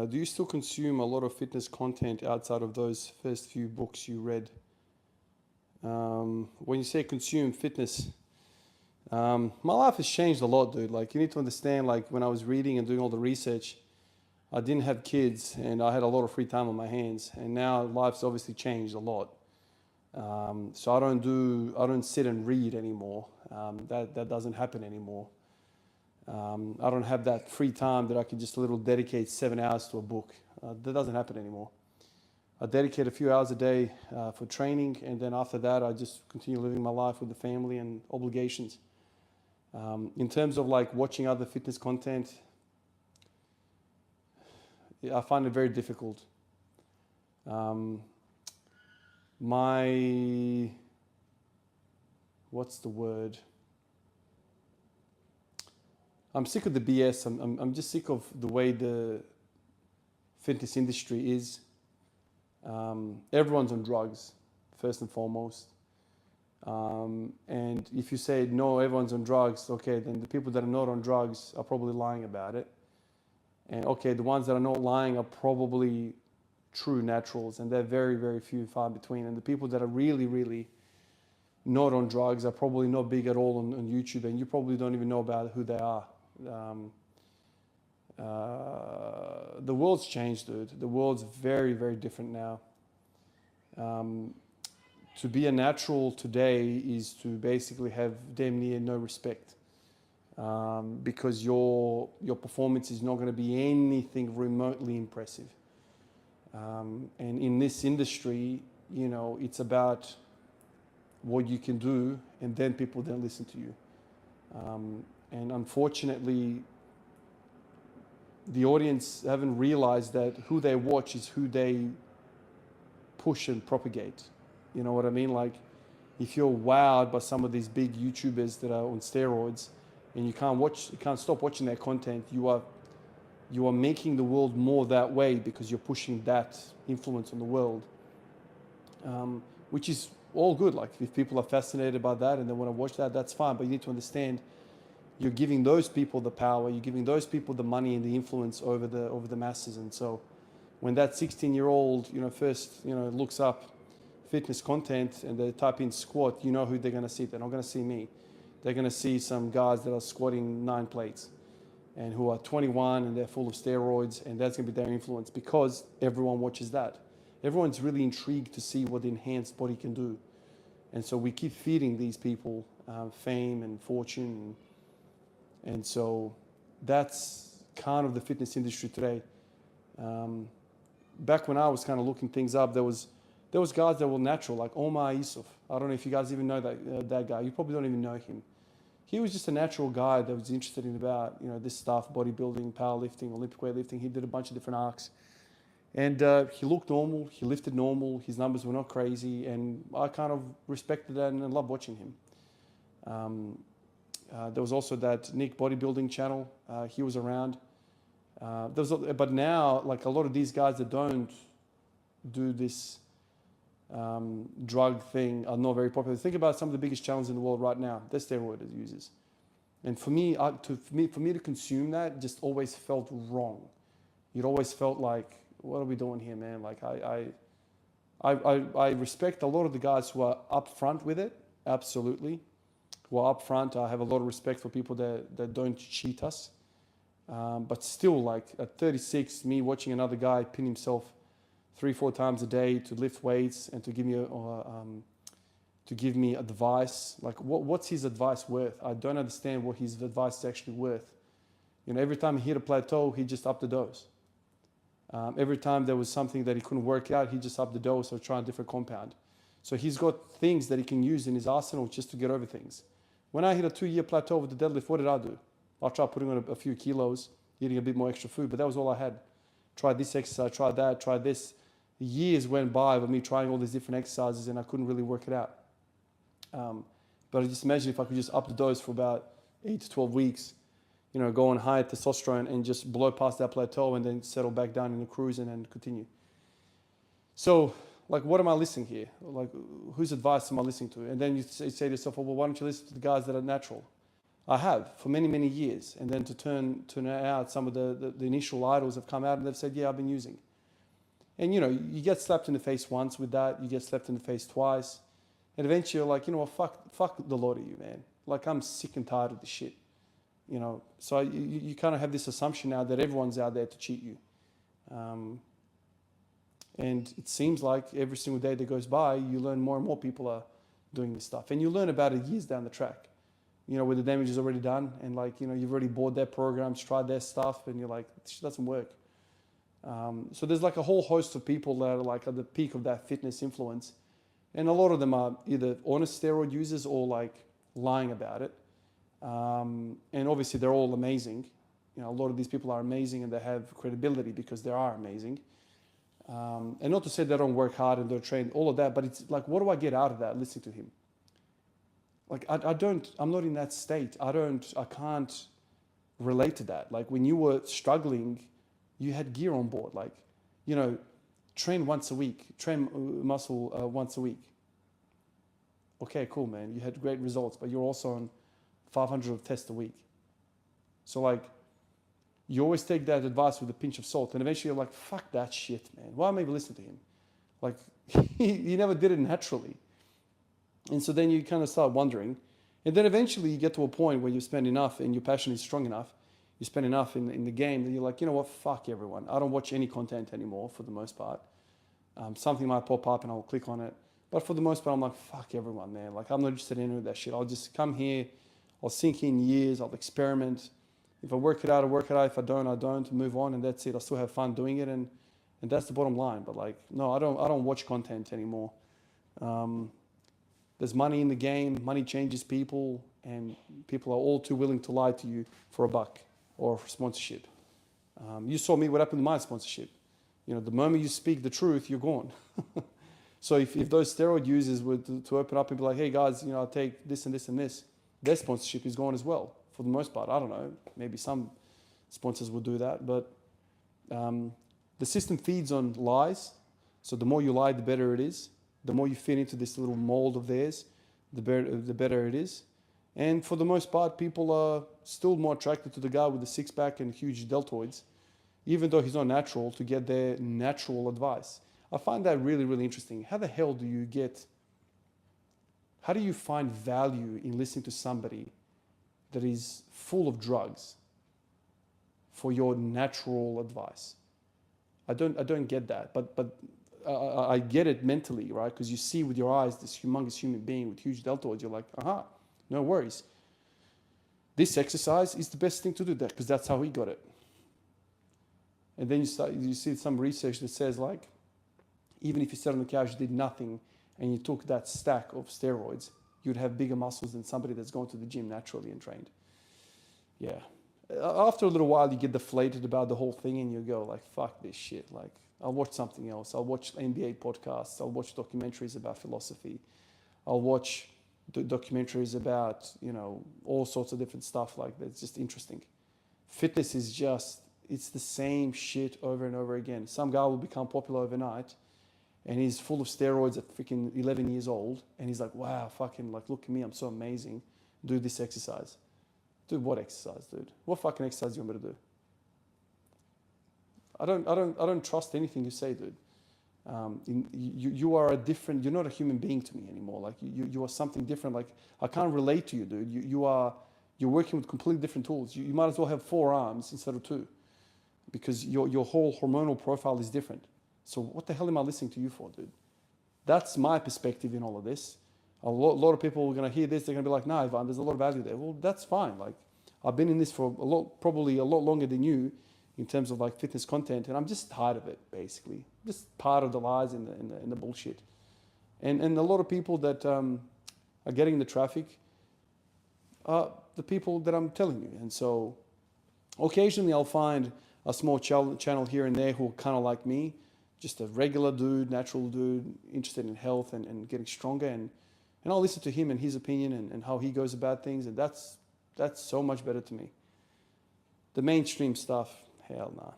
Do you still consume a lot of fitness content outside of those first few books you read? When you say consume fitness, my life has changed a lot, dude. Like, you need to understand, like, when I was reading and doing all the research, I didn't have kids and I had a lot of free time on my hands. And now life's obviously changed a lot. So I don't sit and read anymore. That doesn't happen anymore. I don't have that free time that I can just dedicate 7 hours to a book. That doesn't happen anymore. I dedicate a few hours a day for training, and then after that, I just continue living my life with the family and obligations. In terms of like watching other fitness content, I find it very difficult. What's the word? I'm sick of the BS. I'm just sick of the way the fitness industry is. Everyone's on drugs, first and foremost. And if you say, no, everyone's on drugs, okay, then the people that are not on drugs are probably lying about it. And okay, the ones that are not lying are probably true naturals, and they're very, very few and far between. And the people that are really, really not on drugs are probably not big at all on YouTube, and you probably don't even know about who they are. The world's changed, dude. The world's very, very different now. To be a natural today is to basically have damn near no respect, because your performance is not going to be anything remotely impressive. And in this industry, you know, it's about what you can do, and then people then listen to you. And unfortunately, the audience haven't realized that who they watch is who they push and propagate. You know what I mean? Like, if you're wowed by some of these big YouTubers that are on steroids, and you can't stop watching their content, you are making the world more that way because you're pushing that influence on the world, which is all good. Like, if people are fascinated by that and they want to watch that, that's fine. But you need to understand, you're giving those people the power, you're giving those people the money and the influence over the masses. And so when that 16-year-old, first, looks up fitness content and they type in squat, you know who they're going to see. They're not going to see me. They're going to see some guys that are squatting 9 plates and who are 21 and they're full of steroids, and that's going to be their influence because everyone watches that. Everyone's really intrigued to see what the enhanced body can do. And so we keep feeding these people fame and fortune. And so that's kind of the fitness industry today. Back when I was kind of looking things up, there was guys that were natural, like Omar Yusuf. I don't know if you guys even know that guy. You probably don't even know him. He was just a natural guy that was interested in about this stuff, bodybuilding, powerlifting, Olympic weightlifting. He did a bunch of different arcs. And he looked normal, he lifted normal, his numbers were not crazy, and I kind of respected that and loved watching him. There was also that Nick bodybuilding channel. He was around. But now, like, a lot of these guys that don't do this drug thing are not very popular. Think about some of the biggest channels in the world right now. They're steroid users. And for me to consume that just always felt wrong. It always felt like, what are we doing here, man? Like, I respect a lot of the guys who are upfront with it, absolutely. Who are upfront. I have a lot of respect for people that don't cheat us. But still, like, at 36, me watching another guy pin himself 3-4 times a day to lift weights and to give me advice. Like, what's his advice worth? I don't understand what his advice is actually worth. Every time he hit a plateau, he just upped the dose. Every time there was something that he couldn't work out, he just upped the dose or try a different compound. So he's got things that he can use in his arsenal just to get over things. When I hit a 2-year plateau with the deadlift, what did I do? I tried putting on a few kilos, eating a bit more extra food, but that was all I had. Tried this exercise, tried that, tried this. Years went by with me trying all these different exercises and I couldn't really work it out. But I just imagine if I could just up the dose for about 8 to 12 weeks, go on high testosterone and just blow past that plateau and then settle back down in a cruise and then continue. So, like, what am I listening here? Like, whose advice am I listening to? And then you say to yourself, well, why don't you listen to the guys that are natural? I have for many, many years. And then to turn out, some of the initial idols have come out and they've said, yeah, I've been using. And you get slapped in the face once with that, you get slapped in the face twice. And eventually you're like, fuck the lot of you, man. Like, I'm sick and tired of this shit. So you kind of have this assumption now that everyone's out there to cheat you. And it seems like every single day that goes by, you learn more and more people are doing this stuff. And you learn about it years down the track, where the damage is already done. And you've already bought their programs, tried their stuff, and you're like, this doesn't work. So there's like a whole host of people that are like at the peak of that fitness influence. And a lot of them are either honest steroid users or like lying about it. And obviously they're all amazing. A lot of these people are amazing and they have credibility because they are amazing. And not to say they don't work hard and they're trained, all of that, but it's like, what do I get out of that listening to him? Like, I'm not in that state. I can't relate to that. Like, when you were struggling, you had gear on board. Like, train once a week, train muscle once a week. Okay, cool, man. You had great results, but you're also on 500 tests a week. So like, you always take that advice with a pinch of salt, and eventually you're like, fuck that shit, man. Why am I even listening to him? Like, he never did it naturally. And so then you kind of start wondering. And then eventually you get to a point where you spend enough and your passion is strong enough, you spend enough in the game that you're like, you know what, fuck everyone. I don't watch any content anymore for the most part. Something might pop up and I'll click on it. But for the most part, I'm like, fuck everyone, man. Like, I'm not interested in any of that shit. I'll just come here, I'll sink in years, I'll experiment. If I work it out, I work it out. If I don't, I don't. Move on, and that's it. I still have fun doing it, and that's the bottom line. But like, no, I don't watch content anymore. There's money in the game. Money changes people, and people are all too willing to lie to you for a buck or for sponsorship. You saw me, what happened to my sponsorship. The moment you speak the truth, you're gone. So if those steroid users were to open up and be like, hey guys, I'll take this and this and this, their sponsorship is gone as well. For the most part, I don't know. Maybe some sponsors will do that, but the system feeds on lies. So the more you lie, the better it is. The more you fit into this little mold of theirs, the better it is. And for the most part, people are still more attracted to the guy with the six-pack and huge deltoids, even though he's not natural, to get their natural advice. I find that really, really interesting. How the hell do you find value in listening to somebody that is full of drugs for your natural advice? I don't get that, but I get it mentally, right? Because you see with your eyes this humongous human being with huge deltoids. You're like, aha, no worries. This exercise is the best thing to do, because that's how he got it. And then you see some research that says, like, even if you sat on the couch, did nothing, and you took that stack of steroids, you'd have bigger muscles than somebody that's gone to the gym naturally and trained. Yeah. After a little while, you get deflated about the whole thing and you go like, fuck this shit. Like, I'll watch something else. I'll watch NBA podcasts. I'll watch documentaries about philosophy. I'll watch documentaries about, all sorts of different stuff like that. It's just interesting. Fitness is it's the same shit over and over again. Some guy will become popular overnight and he's full of steroids at freaking 11 years old. And he's like, wow, fucking, like, look at me, I'm so amazing. Do this exercise. Dude, what exercise, dude? What fucking exercise do you want me to do? I don't trust anything you say, dude. You are you're not a human being to me anymore. Like, you are something different. Like, I can't relate to you, dude. You're working with completely different tools. You might as well have 4 arms instead of 2, because your whole hormonal profile is different. So what the hell am I listening to you for, dude? That's my perspective in all of this. A lot of people are going to hear this. They're going to be like, nah, Ivan, there's a lot of value there. Well, that's fine. Like, I've been in this for probably a lot longer than you in terms of like fitness content. And I'm just tired of it, basically. Just part of the lies and the bullshit. And a lot of people that are getting the traffic are the people that I'm telling you. And so occasionally I'll find a small channel here and there who are kind of like me, just a regular dude, natural dude, interested in health and getting stronger. And I'll listen to him and his opinion and how he goes about things. And that's so much better to me. The mainstream stuff, hell nah.